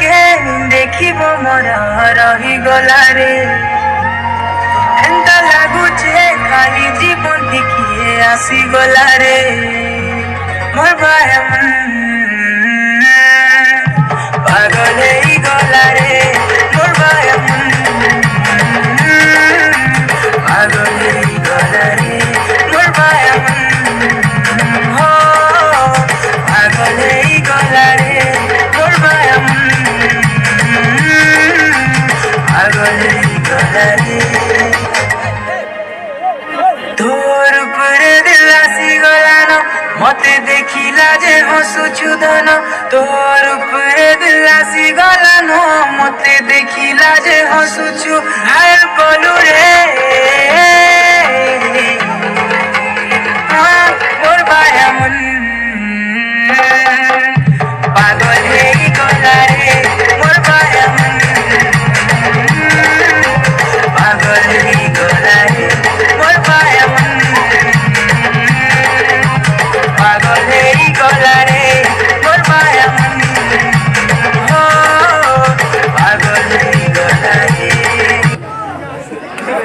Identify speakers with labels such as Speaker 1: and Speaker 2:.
Speaker 1: के देखिब मोर रही गलारे एंता लागुचे खाली जीवन देखिए आसी गलारे मोर बाया पागल ही गलारे मोर बाया पागल ही गलारे मोर बाया हो पागल ही गलारे मोर बाया पागल ही गलारे तोर उपरे दिल आसी गलानो मते देखिला जे हसुछु धन तोर उपरे दिल आसी गलानो मते देखिला जे हसुछु हाय कलु रे मोर बाया मन